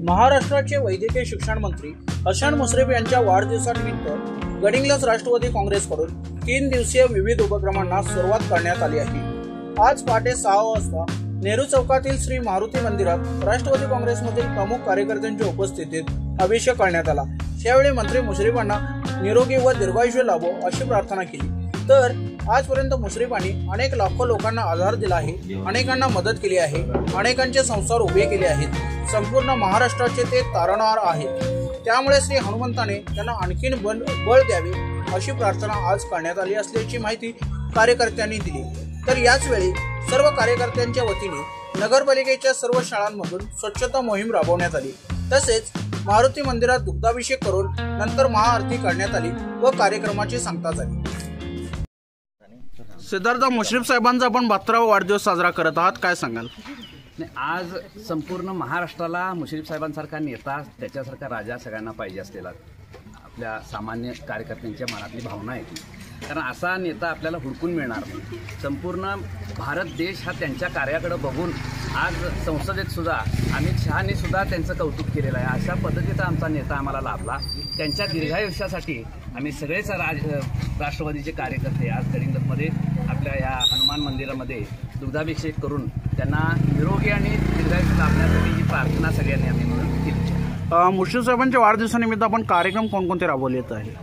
महाराष्ट्राचे वैद्यकीय शिक्षण मंत्री हसन मुश्रीफ यांच्या वाढदिवसानिमित्त गडिंग्लज राष्ट्रवादी काँग्रेसकडून 3 दिवसीय विविध उपक्रमांना सुरुवात करण्यात आली आहे। आज पहाटे 6 वाजता नेहरू चौकातील श्री मारुती मंदिरात राष्ट्रवादी काँग्रेसमधील प्रमुख कार्यकर्त्यांच्या उपस्थितीत अभिषेक करण्यात आला। यावेळी मंत्री मुश्रीफांना निरोगी व दीर्घायुष्य लाभो अशी प्रार्थना केली। तर आजपर्यंत मुश्रीफांनी अनेक लाखो लोकांना आधार दिला आहे, अनेकांना मदत केली आहे, अनेकांचे संसार उभे केले आहेत। संपूर्ण महाराष्ट्राचे ते तारणहार आहेत। त्यामुळे श्री हनुमंताने त्यांना आणखीन बळ द्यावे अशी प्रार्थना आज करण्यात आली असल्याची माहिती कार्यकर्त्यांनी दिली। तर याच वेळी सर्व कार्यकर्त्यांच्या वतीने नगरपालिकेच्या सर्व शाळांमधून स्वच्छता मोहीम राबवण्यात आली। तसेच मारुती मंदिरात दुग्धाभिषेक करून नंतर महाआरती करण्यात आली व कार्यक्रमाची सांगता झाली। सिद्धार्थ मुश्रीफ साहेबांचा आपण 72वा वाढदिवस साजरा करत आहात, काय सांगाल? आज संपूर्ण महाराष्ट्राला मुश्रीफ साहेबांसारखा नेता, त्याच्यासारखा राजा सगळ्यांना पाहिजे असलेला आपल्या सामान्य कार्यकर्त्यांच्या मनातली भावना आहे ती। कारण असा नेता आपल्याला हुडकून मिळणार नाही। संपूर्ण भारत देश हा त्यांच्या कार्याकडे बघून आज संसदेत सुद्धा अमित शहानी सुद्धा त्यांचं कौतुक केलेलं आहे। अशा पद्धतीचा आमचा नेता आम्हाला लाभला। त्यांच्या दीर्घायुष्यासाठी आम्ही सगळेच राष्ट्रवादीचे कार्यकर्ते आज गडिंग्लजमध्ये आपल्या या हनुमान मंदिरामध्ये दुग्धाभिषेक करून त्यांना निरोगी आणि दीर्घायुष्य लाभण्यासाठी ही प्रार्थना सगळ्यांनी आम्ही मिळून केली। मुश्रीफ साहेबांच्या वाढदिवसानिमित्त आपण कार्यक्रम कोणकोणते राबवले आहे?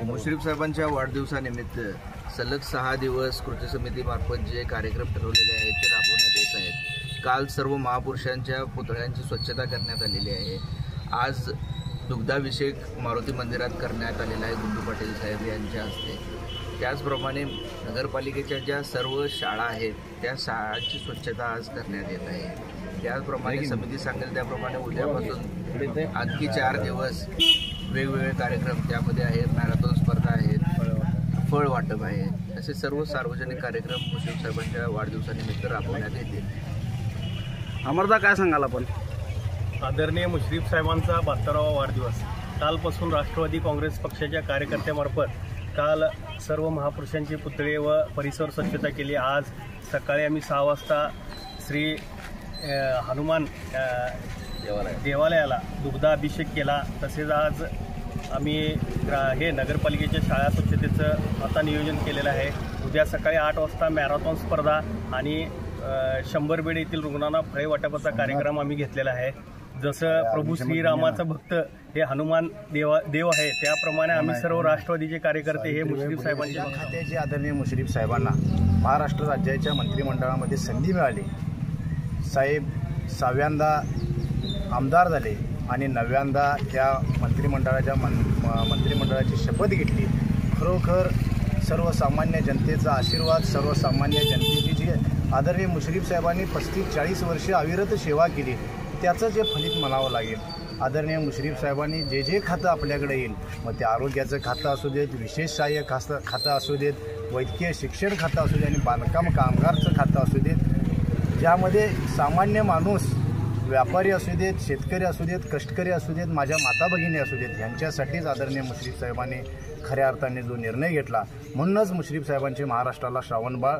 मुश्रीफ साहेबांच्या वाढदिवसानिमित्त सलग 6 दिवस कृती समितीमार्फत जे कार्यक्रम ठरवलेले आहेत ते राबवण्यात येत आहेत। काल सर्व महापुरुषांच्या पुतळ्यांची स्वच्छता करण्यात आलेली आहे। आज दुग्धाभिषेक मारुती मंदिरात करण्यात आलेला आहे गुड्डू पाटील साहेब यांच्या हस्ते। त्याचप्रमाणे नगरपालिकेच्या ज्या सर्व शाळा आहेत त्या शाळांची स्वच्छता आज करण्यात येत आहे। त्याचप्रमाणे समिती सांगेल त्याप्रमाणे उद्यापासून आणखी 4 दिवस वेगवेगळे कार्यक्रम त्यामध्ये आहेत। मॅरेथॉन स्पर्धा आहेत, फळ वाटप आहे, असे सर्व सार्वजनिक कार्यक्रम मुश्रीफ साहेबांच्या वाढदिवसानिमित्त राबवण्यात येतील। अमरदा, काय सांगाल आपण? आदरणीय मुश्रीफ साहेबांचा 72वा वाढदिवस कालपासून राष्ट्रवादी काँग्रेस पक्षाच्या कार्यकर्त्यामार्फत काल सर्व महापुरुषांचे पुतळे व परिसर स्वच्छता केली। आज सकाळी आम्ही 6 वाजता श्री हनुमान देवालयाला दुग्धाभिषेक केला। तसेच आज आम्ही हे नगरपालिकेच्या शाळा स्वच्छतेचं आता नियोजन केलेलं आहे। उद्या सकाळी 8 वाजता मॅरेथॉन स्पर्धा आणि 100 बेड येथील रुग्णांना फळे वाटपाचा कार्यक्रम आम्ही घेतलेला आहे। जसं प्रभू श्रीरामाचा भक्त हे हनुमान देव आहे, त्याप्रमाणे आम्ही सर्व राष्ट्रवादीचे कार्यकर्ते हे मुश्रीफ साहेबांच्या खात्याचे आदरणीय मुश्रीफ साहेबांना महाराष्ट्र राज्याच्या मंत्रिमंडळामध्ये संधी मिळाली। साहेब 6व्यांदा आमदार झाले आणि 9व्यांदा त्या मंत्रिमंडळाची शपथ घेतली। खरोखर सर्वसामान्य जनतेचा आशीर्वाद, सर्वसामान्य जनतेची जी आदरणीय मुश्रीफ साहेबांनी 35-40 वर्षे अविरत सेवा केली त्याचं जे फलित म्हणावं लागेल। आदरणीय मुश्रीफ साहेबांनी जे खातं आपल्याकडे येईल, मग ते आरोग्याचं खातं असू देत, विशेष सहाय्य खातं असू देत, वैद्यकीय शिक्षण खातं असू देत आणि बांधकाम कामगारचं खातं असू देत, ज्यामध्ये सामान्य माणूस, व्यापारी असू देत, शेतकरी असू देत, कष्टकरी असू देत, माझ्या माता भगिनी असू देत, यांच्यासाठीच आदरणीय मुश्रीफ साहेबांनी खऱ्या अर्थाने जो निर्णय घेतला, म्हणूनच मुश्रीफ साहेबांची महाराष्ट्राला श्रावणबाळ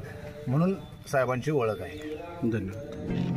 म्हणून साहेबांची ओळख आहे। धन्यवाद।